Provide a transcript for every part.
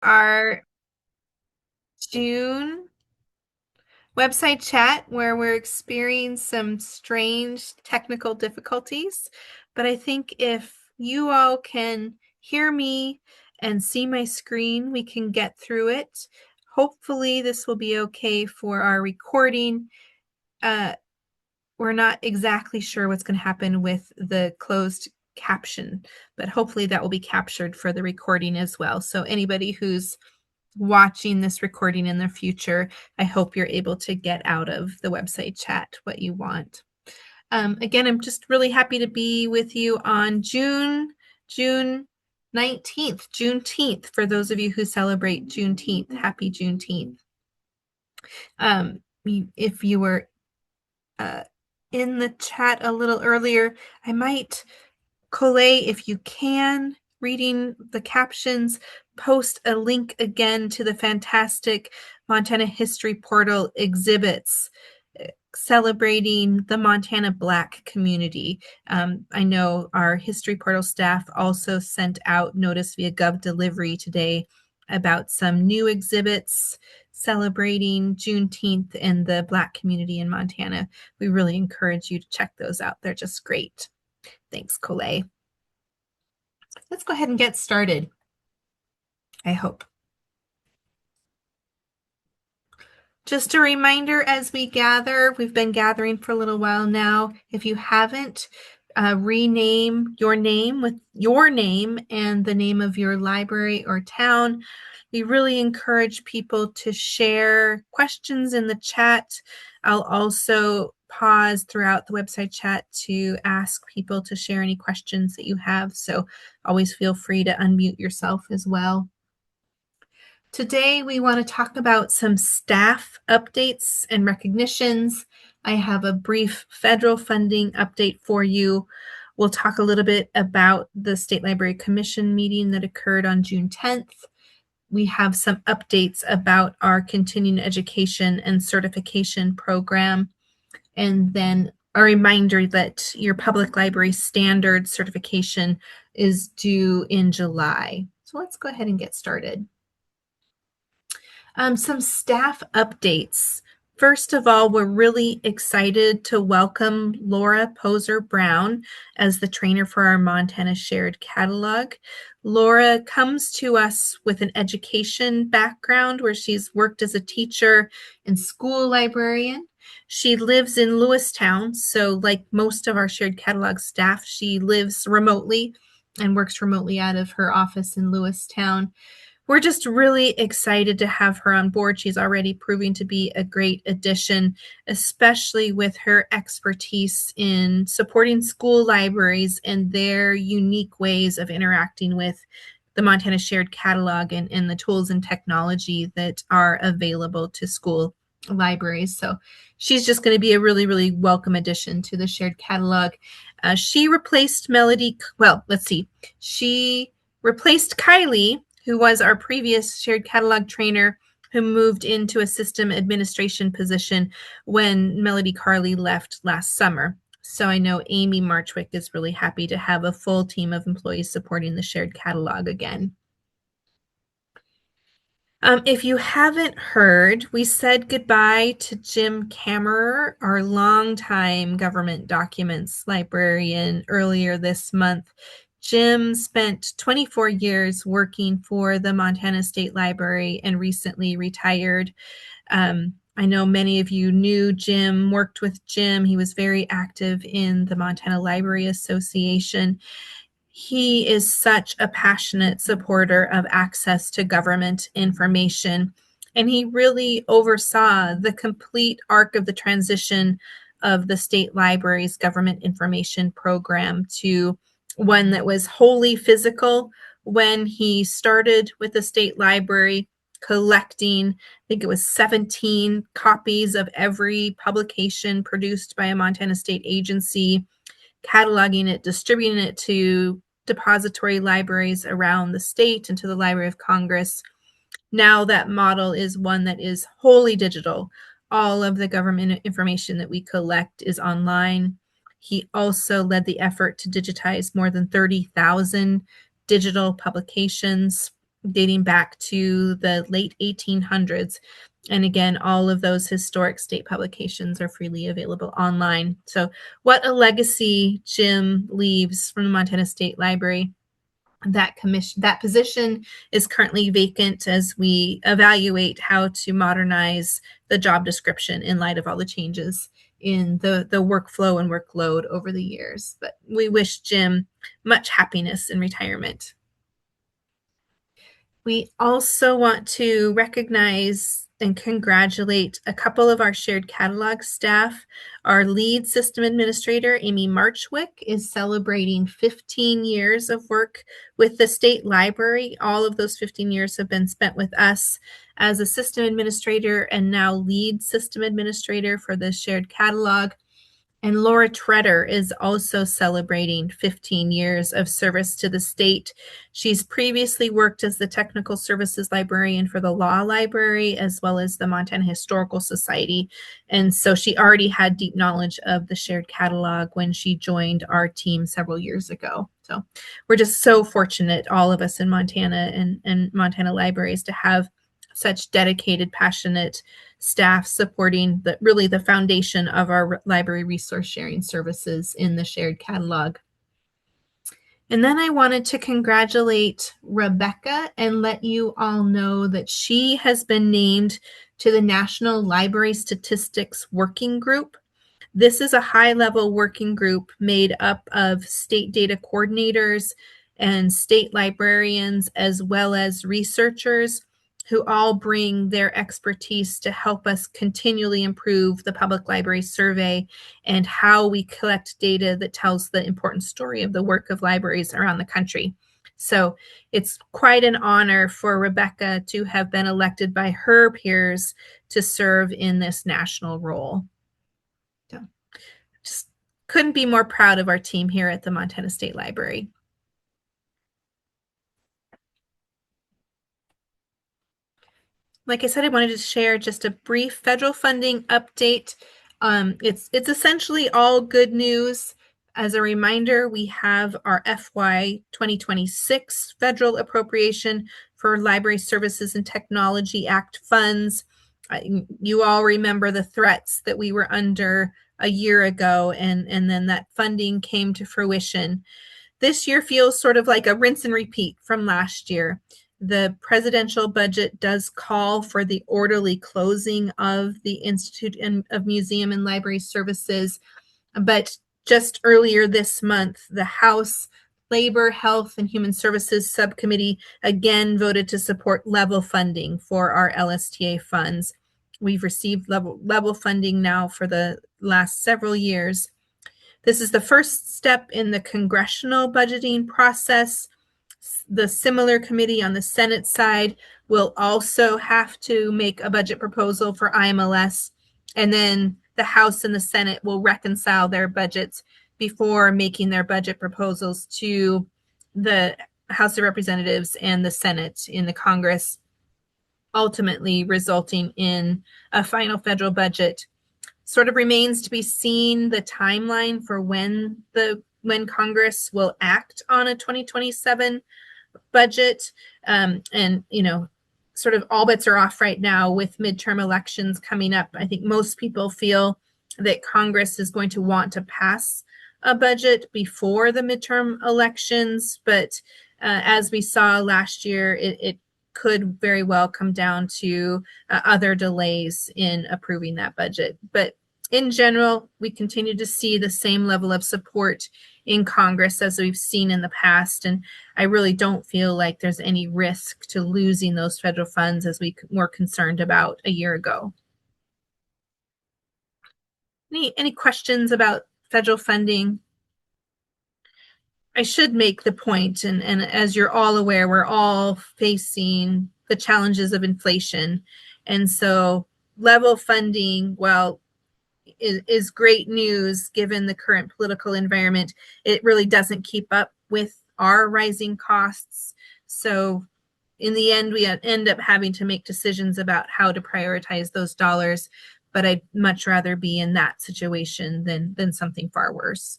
Our June website chat where we're experiencing some strange technical difficulties. But I think if you all can hear me and see my screen, we can get through it. Hopefully, this will be okay for our recording. We're not exactly sure what's going to happen with the closed caption, but hopefully that will be captured for the recording as well. So anybody who's watching this recording in the future, I hope you're able to get out of the website chat what you want. Again, I'm just really happy to be with you on June 19th, Juneteenth, for those of you who celebrate Juneteenth. Happy Juneteenth. If you were uh, in the chat a little earlier, I might collate, if you can, reading the captions, post a link again to the fantastic Montana History Portal exhibits celebrating the Montana Black community. I know our History Portal staff also sent out notice via Gov Delivery today about some new exhibits celebrating Juneteenth and the Black community in Montana. We really encourage you to check those out. They're just great. Thanks, Colette. Let's go ahead and get started, I hope. Just a reminder as we gather, we've been gathering for a little while now. If you haven't, rename your name with your name and the name of your library or town. We really encourage people to share questions in the chat. I'll also pause throughout the website chat to ask people to share any questions that you have. So always feel free to unmute yourself as well. Today, we want to talk about some staff updates and recognitions. I have a brief federal funding update for you. We'll talk a little bit about the State Library Commission meeting that occurred on June 10th. We have some updates about our continuing education and certification program. And then a reminder that your public library standard certification is due in July. So let's go ahead and get started. Some staff updates. First of all, we're really excited to welcome Laura Poser Brown as the trainer for our Montana Shared Catalog. Laura comes to us with an education background where she's worked as a teacher and school librarian. She lives in Lewistown, so like most of our Shared Catalog staff, she lives remotely and works remotely out of her office in Lewistown. We're just really excited to have her on board. She's already proving to be a great addition, especially with her expertise in supporting school libraries and their unique ways of interacting with the Montana Shared Catalog and the tools and technology that are available to school libraries. So she's just going to be a really, really welcome addition to the Shared Catalog. She replaced She replaced Kylie, who was our previous Shared Catalog trainer, who moved into a system administration position when Melody Carley left last summer. So I know Amy Marchwick is really happy to have a full team of employees supporting the Shared Catalog again. If you haven't heard, we said goodbye to Jim Kammerer, our longtime government documents librarian, earlier this month. Jim spent 24 years working for the Montana State Library and recently retired. I know many of you knew Jim, worked with Jim. He was very active in the Montana Library Association. He is such a passionate supporter of access to government information, and he really oversaw the complete arc of the transition of the state library's government information program to one that was wholly physical when he started with the state library, collecting, I think it was 17 copies of every publication produced by a Montana state agency, cataloging it, distributing it to depository libraries around the state and to the Library of Congress. Now that model is one that is wholly digital. All of the government information that we collect is online. He also led the effort to digitize more than 30,000 digital publications. dating back to the late 1800s. And again, all of those historic state publications are freely available online. So, what a legacy Jim leaves from the Montana State Library. That position is currently vacant as we evaluate how to modernize the job description in light of all the changes in the workflow and workload over the years. But we wish Jim much happiness in retirement. We also want to recognize and congratulate a couple of our shared catalog staff. Our lead system administrator, Amy Marchwick, is celebrating 15 years of work with the state library. All of those 15 years have been spent with us as a system administrator and now lead system administrator for the shared catalog. And Laura Treader is also celebrating 15 years of service to the state. She's previously worked as the technical services librarian for the law library as well as the Montana Historical Society. And so she already had deep knowledge of the shared catalog when she joined our team several years ago. So we're just so fortunate, all of us in Montana and Montana libraries, to have such dedicated, passionate staff supporting the foundation of our library resource sharing services in the shared catalog. And then I wanted to congratulate Rebecca and let you all know that she has been named to the National Library Statistics Working Group. This is a high-level working group made up of state data coordinators and state librarians, as well as researchers who all bring their expertise to help us continually improve the public library survey and how we collect data that tells the important story of the work of libraries around the country. So it's quite an honor for Rebecca to have been elected by her peers to serve in this national role. So just couldn't be more proud of our team here at the Montana State Library. Like I said, I wanted to share just a brief federal funding update. It's essentially all good news. As a reminder, we have our FY 2026 federal appropriation for Library Services and Technology Act funds. You all remember the threats that we were under a year ago, and then that funding came to fruition. This year feels sort of like a rinse and repeat from last year. The presidential budget does call for the orderly closing of the Institute of Museum and Library Services, but just earlier this month, the House Labor, Health, and Human Services Subcommittee again voted to support level funding for our LSTA funds. We've received level funding now for the last several years. This is the first step in the congressional budgeting process. The similar committee on the Senate side will also have to make a budget proposal for IMLS, and then the House and the Senate will reconcile their budgets before making their budget proposals to the House of Representatives and the Senate in the Congress, ultimately resulting in a final federal budget. Sort of remains to be seen the timeline for when Congress will act on a 2027 budget. And sort of all bets are off right now with midterm elections coming up. I think most people feel that Congress is going to want to pass a budget before the midterm elections, but as we saw last year, it could very well come down to other delays in approving that budget. But in general, we continue to see the same level of support in Congress as we've seen in the past, and I really don't feel like there's any risk to losing those federal funds as we were concerned about a year ago. Any questions about federal funding? I should make the point, and as you're all aware, we're all facing the challenges of inflation, and so level funding, well, is great news given the current political environment. It really doesn't keep up with our rising costs. So in the end, we end up having to make decisions about how to prioritize those dollars. But I'd much rather be in that situation than something far worse.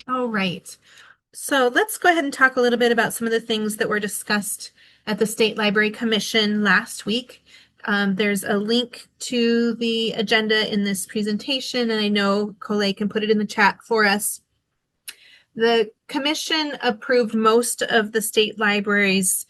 All right. So let's go ahead and talk a little bit about some of the things that were discussed at the State Library Commission last week. There's a link to the agenda in this presentation, and I know Colette can put it in the chat for us. The commission approved most of the state library's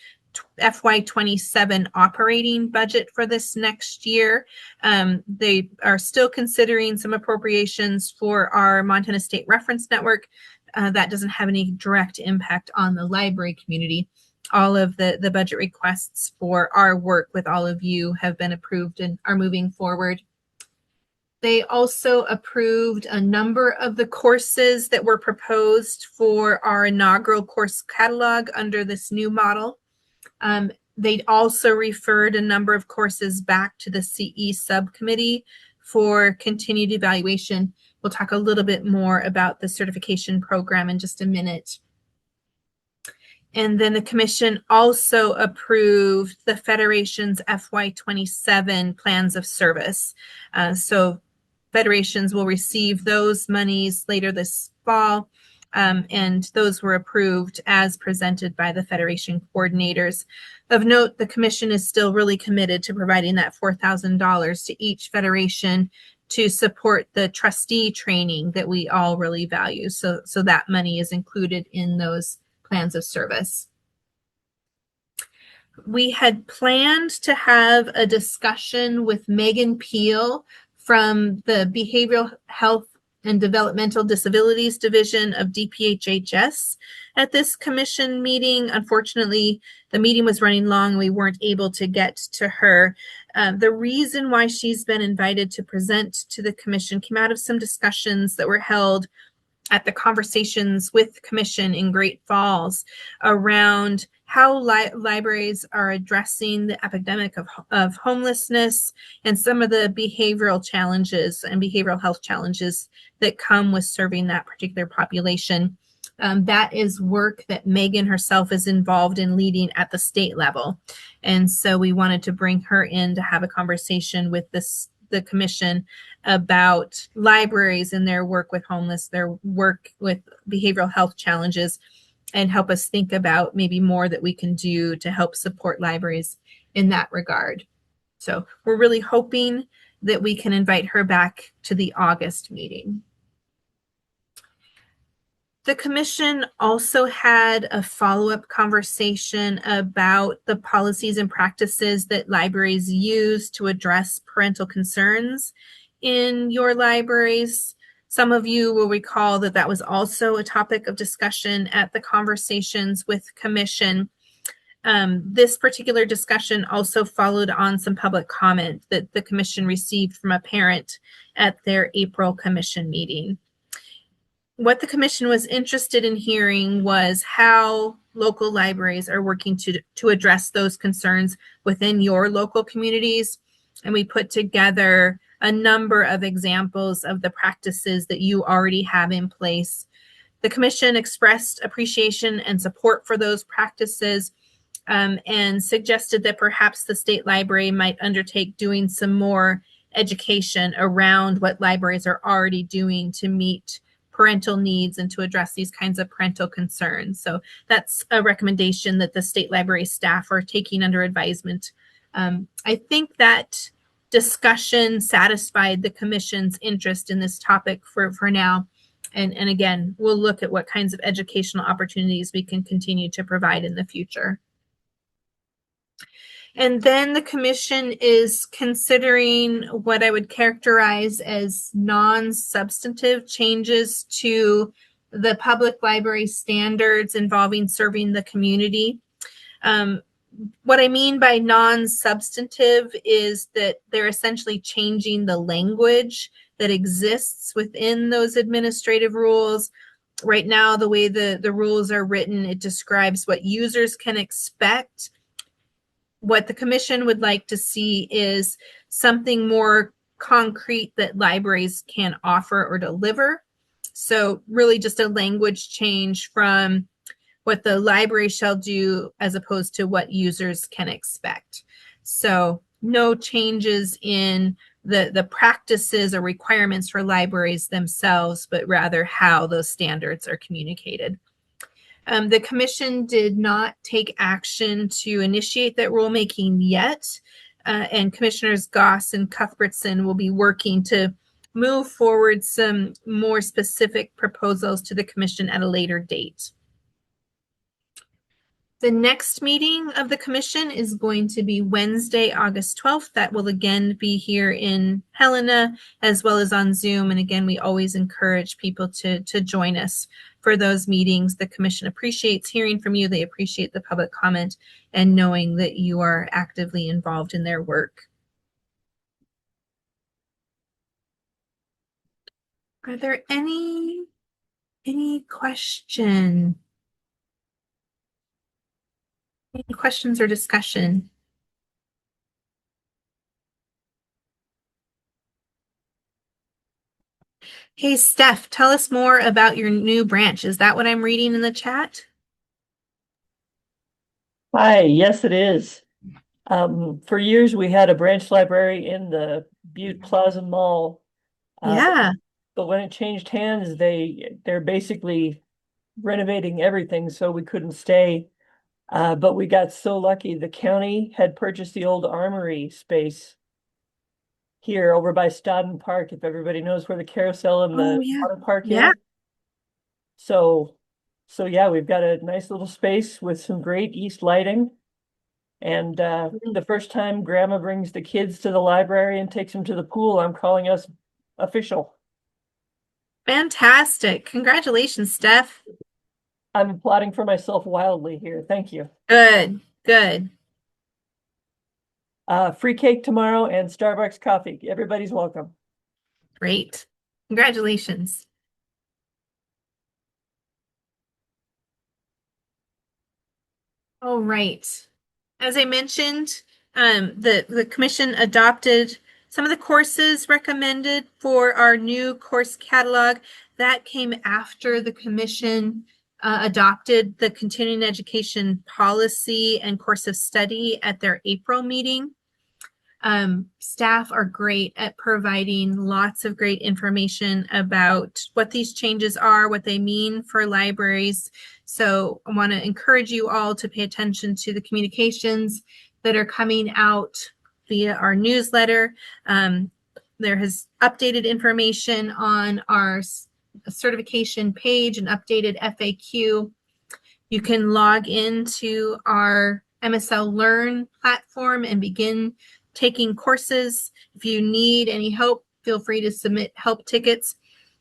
FY27 operating budget for this next year. They are still considering some appropriations for our Montana State Reference Network. That doesn't have any direct impact on the library community. All of the budget requests for our work with all of you have been approved and are moving forward. They also approved a number of the courses that were proposed for our inaugural course catalog under this new model. They also referred a number of courses back to the CE subcommittee for continued evaluation. We'll talk a little bit more about the certification program in just a minute. And then the commission also approved the Federation's FY27 plans of service. So federations will receive those monies later this fall, and those were approved as presented by the Federation coordinators. Of note, the commission is still really committed to providing that $4,000 to each federation to support the trustee training that we all really value. So that money is included in those plans of service. We had planned to have a discussion with Megan Peel from the Behavioral Health and Developmental Disabilities Division of DPHHS at this commission meeting. Unfortunately, the meeting was running long and we weren't able to get to her. The reason why she's been invited to present to the commission came out of some discussions that were held at the Conversations with Commission in Great Falls around how libraries are addressing the epidemic of homelessness and some of the behavioral challenges and behavioral health challenges that come with serving that particular population. That is work that Megan herself is involved in leading at the state level. And so we wanted to bring her in to have a conversation with the commission about libraries and their work with homeless, their work with behavioral health challenges, and help us think about maybe more that we can do to help support libraries in that regard. So we're really hoping that we can invite her back to the August meeting. The commission also had a follow-up conversation about the policies and practices that libraries use to address parental concerns in your libraries. Some of you will recall that that was also a topic of discussion at the Conversations with Commission. This particular discussion also followed on some public comment that the commission received from a parent at their April commission meeting. What the commission was interested in hearing was how local libraries are working to address those concerns within your local communities. And we put together a number of examples of the practices that you already have in place. The commission expressed appreciation and support for those practices, and suggested that perhaps the state library might undertake doing some more education around what libraries are already doing to meet parental needs and to address these kinds of parental concerns. So that's a recommendation that the state library staff are taking under advisement. I think that discussion satisfied the commission's interest in this topic for now. And again, we'll look at what kinds of educational opportunities we can continue to provide in the future. And then the commission is considering what I would characterize as non-substantive changes to the public library standards involving serving the community. What I mean by non-substantive is that they're essentially changing the language that exists within those administrative rules. Right now, the way the rules are written, it describes what users can expect. What the commission would like to see is something more concrete that libraries can offer or deliver. So really just a language change from what the library shall do as opposed to what users can expect. So no changes in the practices or requirements for libraries themselves, but rather how those standards are communicated. The commission did not take action to initiate that rulemaking yet, and Commissioners Goss and Cuthbertson will be working to move forward some more specific proposals to the commission at a later date. The next meeting of the commission is going to be Wednesday, August 12th. That will again be here in Helena as well as on Zoom. And again, we always encourage people to join us for those meetings. The commission appreciates hearing from you. They appreciate the public comment and knowing that you are actively involved in their work. Are there any questions or discussion? Hey, Steph, tell us more about your new branch. Is that what I'm reading in the chat? Hi, yes, it is. For years, we had a branch library in the Butte Plaza Mall. Yeah. But when it changed hands, they're basically renovating everything, so we couldn't stay. But we got so lucky. The county had purchased the old armory space here over by Stodden Park, if everybody knows where the carousel and Oh, the yeah. water park Yeah. is. So, so yeah, we've got a nice little space with some great east lighting. And the first time grandma brings the kids to the library and takes them to the pool, I'm calling us official. Fantastic. Congratulations, Steph. I'm applauding for myself wildly here. Thank you. Good. Good. Free cake tomorrow and Starbucks coffee. Everybody's welcome. Great. Congratulations. All right. As I mentioned, the commission adopted some of the courses recommended for our new course catalog. That came after the commission adopted the continuing education policy and course of study at their April meeting. Staff are great at providing lots of great information about what these changes are, what they mean for libraries. So I want to encourage you all to pay attention to the communications that are coming out via our newsletter. There has updated information on our certification page and updated FAQ. You can log into our MSL Learn platform and begin taking courses. If you need any help, feel free to submit help tickets.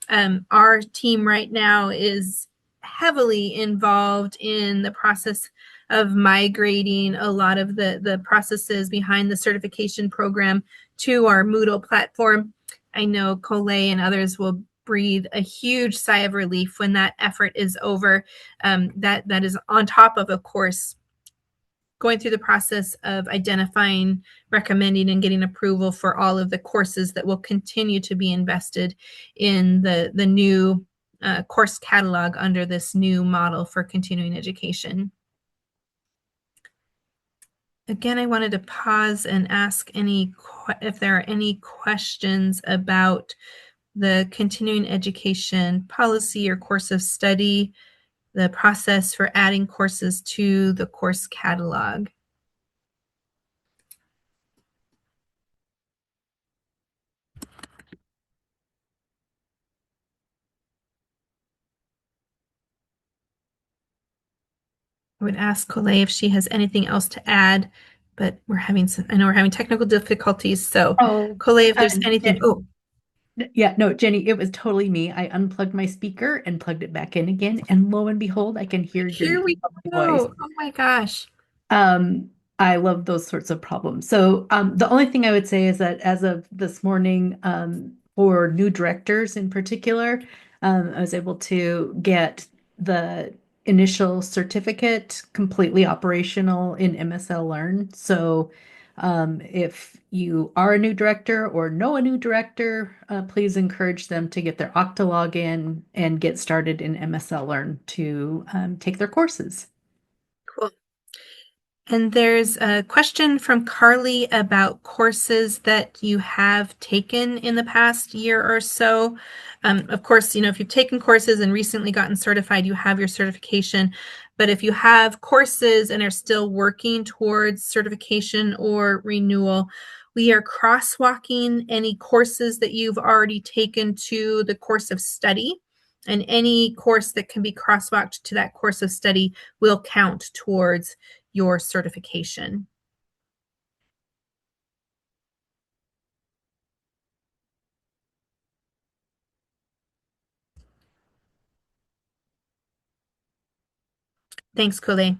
Our team right now is heavily involved in the process of migrating a lot of the processes behind the certification program to our Moodle platform. I know Colette and others will breathe a huge sigh of relief when that effort is over. That is on top of course, going through the process of identifying, recommending, and getting approval for all of the courses that will continue to be invested in the new course catalog under this new model for continuing education. Again, I wanted to pause and ask if there are any questions about the continuing education policy or course of study, the process for adding courses to the course catalog. I would ask Colette if she has anything else to add, but I know we're having technical difficulties. So Colette, if there's anything, Yeah, no, Jenny, it was totally me. I unplugged my speaker and plugged it back in again, and lo and behold, I can hear your here we voice. go. Oh my gosh. Um, I love those sorts of problems. So, the only thing I would say is that as of this morning, for new directors in particular, I was able to get the initial certificate completely operational in MSL Learn. So, if you are a new director or know a new director, please encourage them to get their Okta login and get started in MSL Learn to take their courses. Cool. And there's a question from Carly about courses that you have taken in the past year or so. Of course, if you've taken courses and recently gotten certified, you have your certification. But if you have courses and are still working towards certification or renewal, we are crosswalking any courses that you've already taken to the course of study. And any course that can be crosswalked to that course of study will count towards your certification. Thanks, Colette.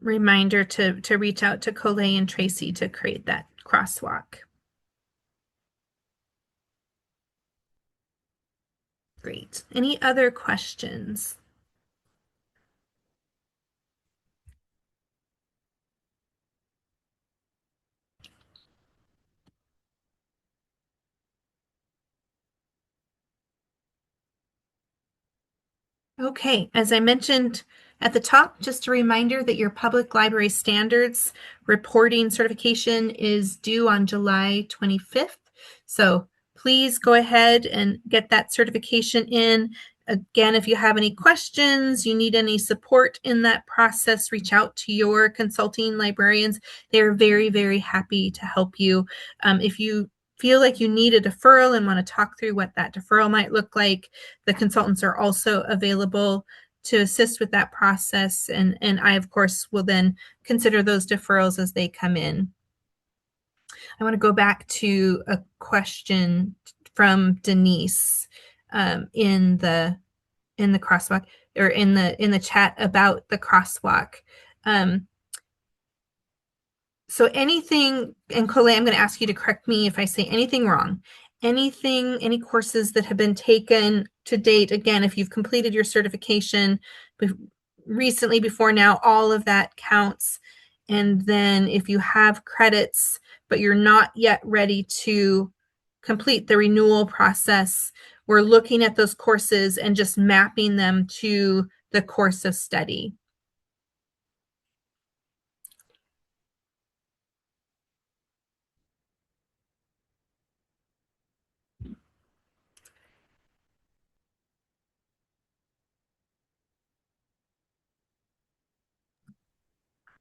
Reminder to reach out to Colette and Tracy to create that crosswalk. Great. Any other questions? Okay, as I mentioned at the top, just a reminder that your public library standards reporting certification is due on July 25th. So please go ahead and get that certification in. Again, if you have any questions, you need any support in that process, reach out to your consulting librarians. They're very, very happy to help you. If you feel like you need a deferral and want to talk through what that deferral might look like, the consultants are also available to assist with that process. And I, of course, will then consider those deferrals as they come in. I want to go back to a question from Denise in the crosswalk, or in the chat about the crosswalk. So anything, and Colette, I'm going to ask you to correct me if I say anything wrong. Any courses that have been taken to date, again, if you've completed your certification recently, before now, all of that counts. And then if you have credits, but you're not yet ready to complete the renewal process, we're looking at those courses and just mapping them to the course of study.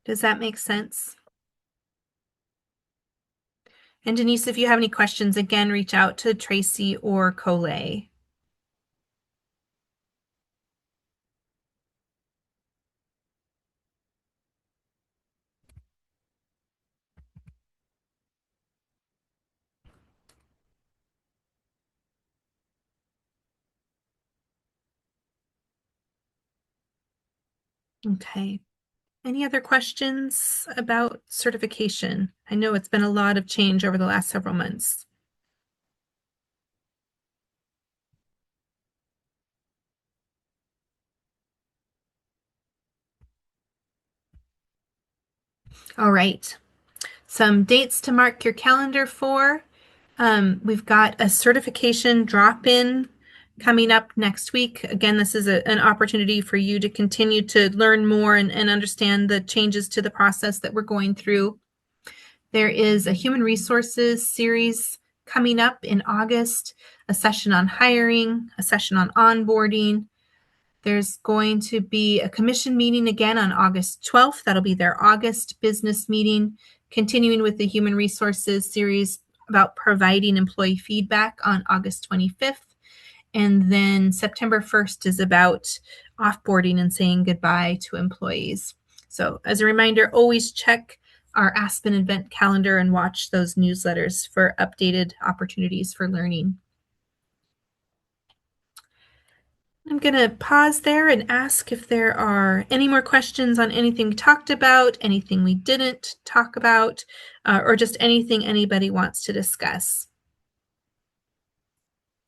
Does that make sense? And Denise, if you have any questions, again, reach out to Tracy or Colette. Okay. Any other questions about certification? I know it's been a lot of change over the last several months. All right. Some dates to mark your calendar for. We've got a certification drop-in coming up next week. Again, this is an opportunity for you to continue to learn more and understand the changes to the process that we're going through. There is a human resources series coming up in August, a session on hiring, a session on onboarding. There's going to be a commission meeting again on August 12th. That'll be their August business meeting, continuing with the human resources series about providing employee feedback on August 25th. And then September 1st is about offboarding and saying goodbye to employees. So as a reminder, always check our Aspen event calendar and watch those newsletters for updated opportunities for learning. I'm going to pause there and ask if there are any more questions on anything we talked about, anything we didn't talk about, or just anything anybody wants to discuss.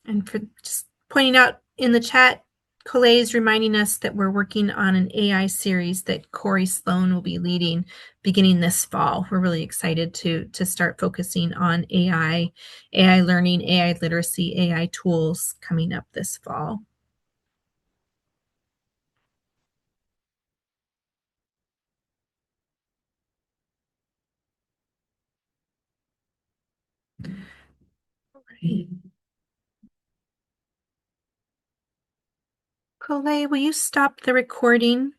And for just pointing out in the chat, Colette is reminding us that we're working on an AI series that Corey Sloan will be leading beginning this fall. We're really excited to start focusing on AI learning, AI literacy, AI tools coming up this fall. Colette, will you stop the recording?